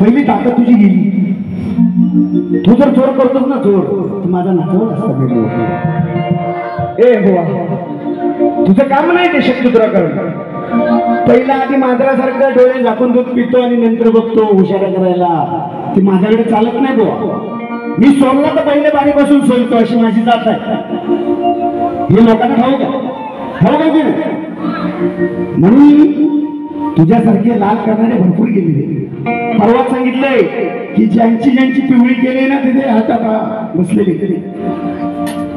पहिली ताकद तुझी गेली. तू जर चोर करतोस ना चोर तर माझा नातवच असता मी. ए बुवा तुझं काम नाही ते शक्यद्रा करणं. पहिला आधी मांजरासारखं डोळे झाकून दूध पितो आणि नंतर बघतो हुशारा करायला. ती माझ्याकडे चालत नाही बुवा. मी सोडला तर पहिले बारीपासून सोडतो अशी माझी जात आहे. हे लोकांना ठाऊक आहे की नाही. म्हणून तुझ्यासारखे लाल करणारे भरपूर गेलेले. परवाच सांगितलंय की ज्यांची ज्यांची पिवळी केली ना तिथे हातात बसलेले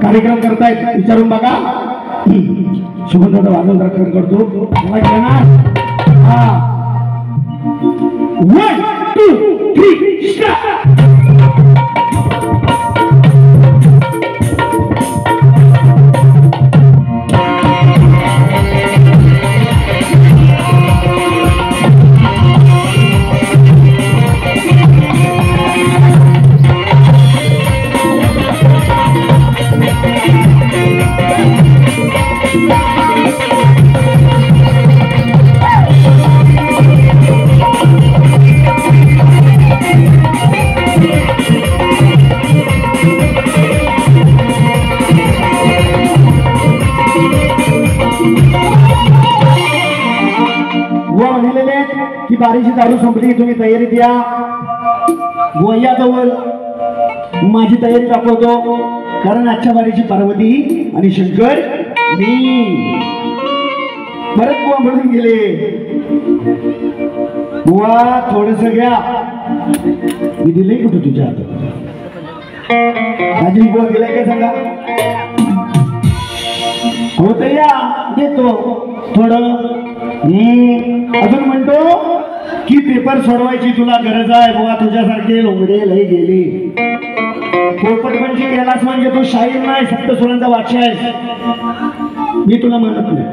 कार्यक्रम करतायत. विचारून बघा. सुगंधाचा वाजवणार करतो मला घेणार. हा 1 2 3 स्टार्ट. की बारीची दारू संपली तुम्ही तयारीत या. गोयाजवळ माझी तयारी दाखवतो. कारण आजच्या बारीची पार्वती आणि शंकर मी. परत बुवा म्हणून गेले. बुवा थोडस घ्या. मी दिले कुठं तुझ्या हातात. माझी बुवा गेलाय काय सांगा. होत या देतो थोडं. अजून म्हणतो की पेपर सोडवायची तुला गरज आहे. बुवा तुझ्यासारखे लोंगडे लय गेले. पोपटपंची केलास म्हणजे तू शाहीर नाही सप्तस्वरांचा वाच्य आहेस. मी तुला म्हणत नाही.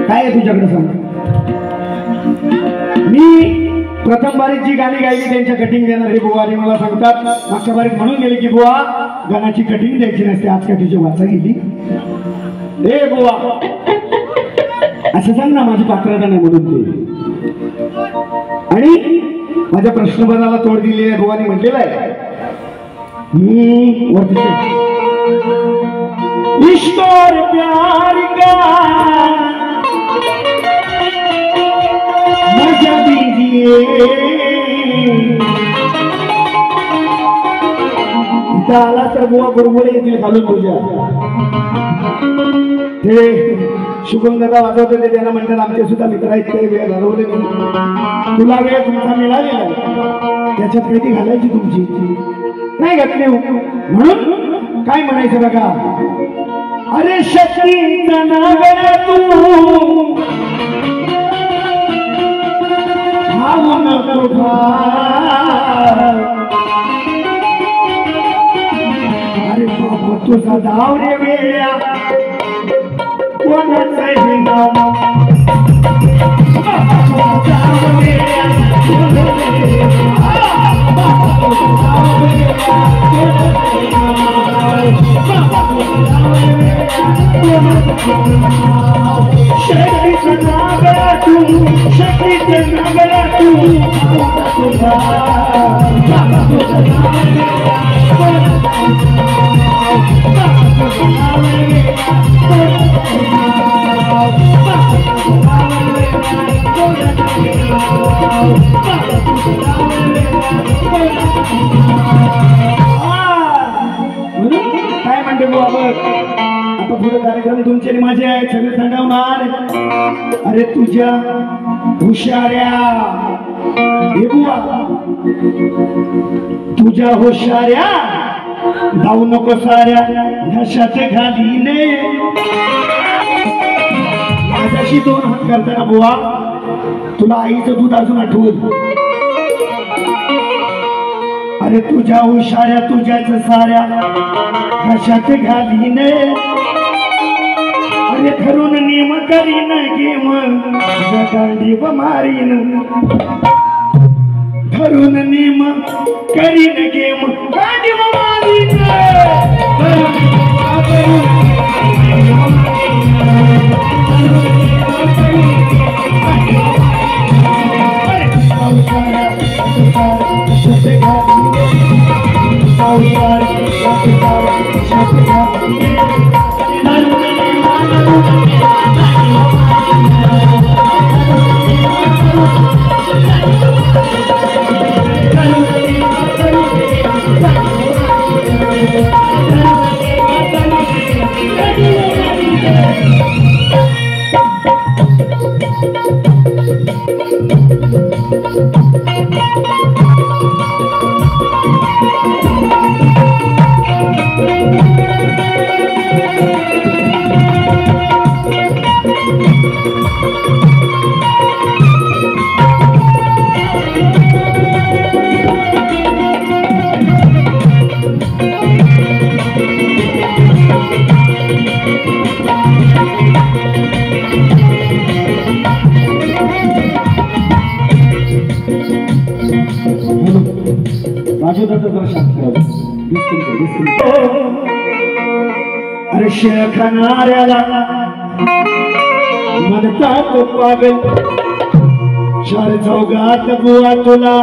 काय आहे तुझ्याकडे सांग. मी प्रथम बारीत जी गाणी गायली त्यांच्या कटिंग देणार हे बुवा आणि मला सांगतात मागच्या बारीत म्हणून गेले की बुवा गाण्याची कटिंग द्यायची नसते. आज काय तुझी वाचा गेली. ए बुवा असं सांग ना माझी पात्रता नाही म्हणून ते. आणि माझ्या प्रश्नपदाला तोड दिली आहे बुवानी म्हटलेलं आहे. ईश्वर प्यार का मजा दीजिए. इथं आला तर बुवा बरोबर येतील खालून तुझ्या. हे शुभंगता वाजवते ते त्यांना म्हणतात आमचे सुद्धा मित्र आहेत ते वेळ घालवले. तुला वेळ तुमचा मिळालेला आहे त्याच्यात पेटी घालायची तुमची नाही घातली. म्हणून काय म्हणायचं बघा. अरे शक्ती तू अरे बाबा तुझा धाव रे वेळ्या कोणाचं हे नाव. काय म्हणते आता पुढे कार्यक्रम तुमचे माझे आहे सगळे सांगणार. अरे तुझ्या हुशाऱ्या तुझ्या हुशाऱ्या धावू नको साऱ्या घशात घालीने. माझ्याशी 2 हात करताना बुवा तुला आईचं दूध अजून आठवत. अरे तुझ्या हुशाऱ्या तुझ्याच साऱ्या घशात घालीने. अरे धरून नियम करीन गेम गांडी व मारीन. धरून नियम करीन गेम गांडी व मारीन. माझ्या जरा शांत अरे शेळ खाणाऱ्याला म्हणतात पागल चार चौघात बुवा तुला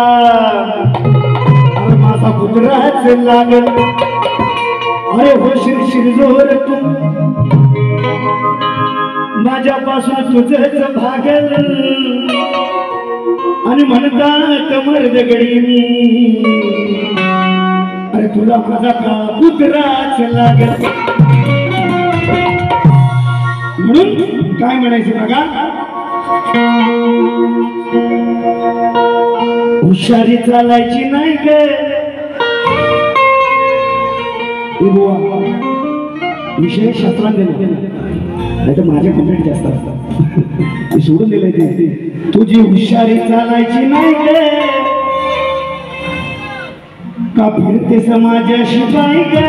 अरे माझा पुत्राच लागल अरे हो शिरजोर तू माझ्यापासून तुझच भागल आणि म्हणतात मर्दगडी मी अरे तुला माझा का पुत्राच लागल म्हणून काय म्हणायचं बघा हुशारी चालायची नाही ग विषय शास्त्रात दिला नाही तर माझे कमेंट जास्त असतात सोडून दिले ते तुझी हुशारी चालायची नाही ग का फिरते समाजाशी बाई ग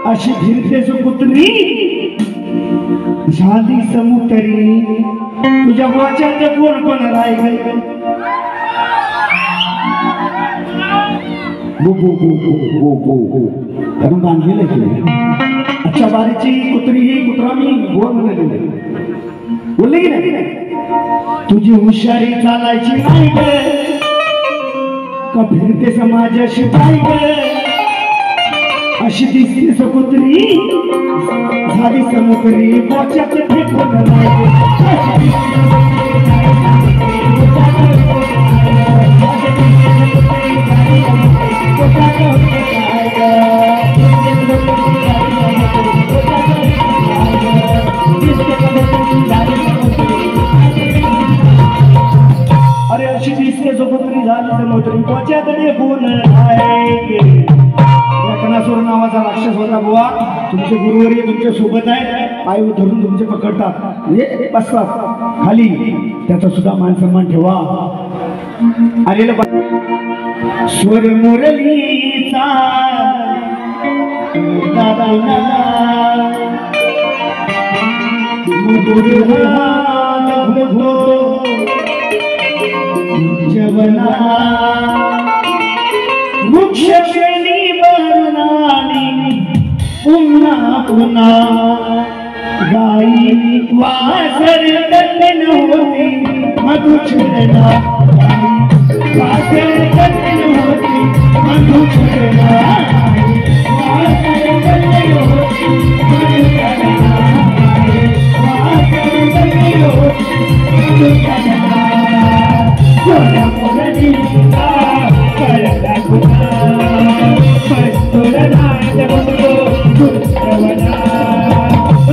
अशी फिरते सुपुत्री झाली समुतरी तुझ्या वाच्यात कोण कोण राहिल बांधलेलं की अच्छा बारीची कुत्री ही कुत्रा मी बोल म्हणाले बोलले की नाही तुझी हुशारी चालायची नाही ग का फिरते समाजाशी बाई ग अशी दिसते समुद्री झाली समुद्री वाच्यात फेकून अरे अशी दिसते समुद्री झाली समुद्री वाच्यात फेकून रत्नासुर नावाचा राक्षस होता बुवा तुमचे गुरुवर्य तुमच्या सोबत आहे पाय धरून तुमचे पकडतात म्हणजे बसतात खाली त्याचा सुद्धा मान सन्मान ठेवा आलेलं स्वर मुरलीचा जवना वृक्ष पुन्हा पुन्हा गाई वासर दंडन होती मधुचरणा वासर दंडन होती मधुचरणा वासर दंडन होती मधुचरणा वासर दंडन होती मधुचरणा सोना मुरलीचा करता गुना परतुरना जगतो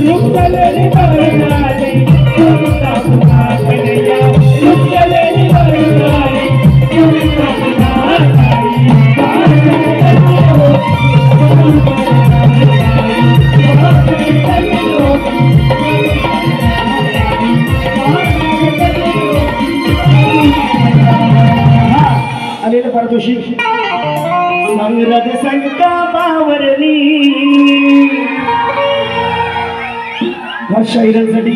रुक्कलेली बरनाली तुमचा पुन्हा कन्हैया रुक्कलेली बरनाली तुमचा पुन्हा आलेलं पारदोषी संग्रद संका बावरली शाहिरांसाठी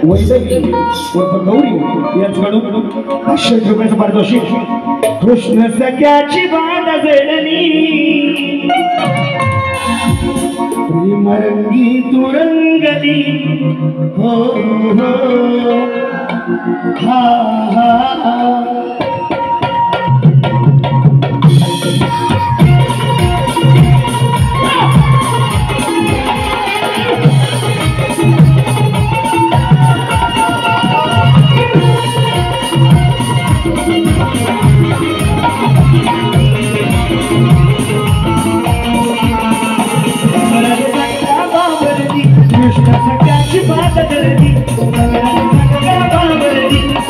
वैदगी उर्फ गौरी यांच्याकडून 500 रुपयाचं पारितोषिक कृष्ण सख्याची बाण जळली प्रेमरंगी तुरंगली हो हो हा हा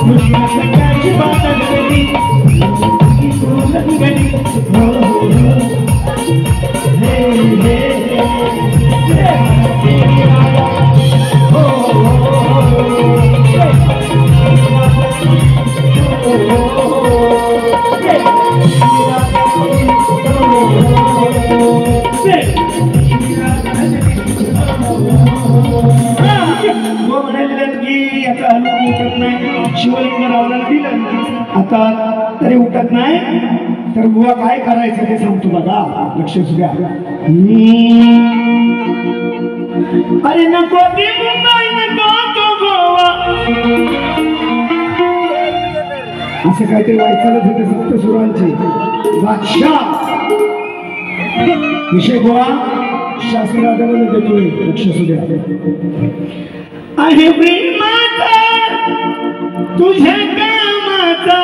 कृष्ण सख्याची बात रावणाला दिलं, आता तरी उठत नाही, तर बुवा काय करायचं ते सांगतो बघा, लक्ष द्या. अरे नको ती मुंबई, नको तो गोवा, असं काहीतरी व्हायचं होते सप्तसुरांचे बादशाह. विषय गोवा शास्त्रामध्ये देतोय, लक्ष द्या. आहे प्रेमाचा तुझ्या कामाचा,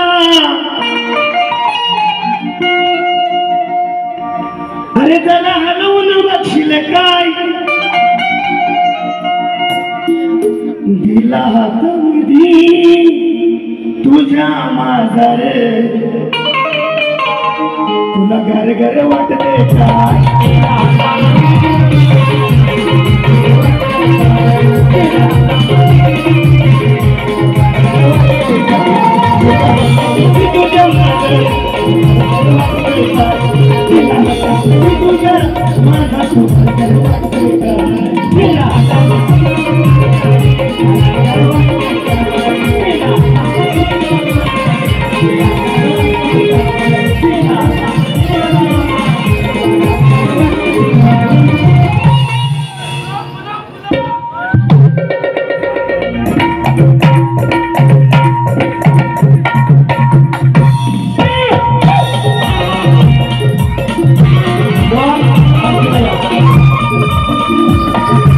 अरे जरा हलवून बघशील काय, दिला हातामध्ये तुझ्या माझा रे, तुला घर घर वाटते काय.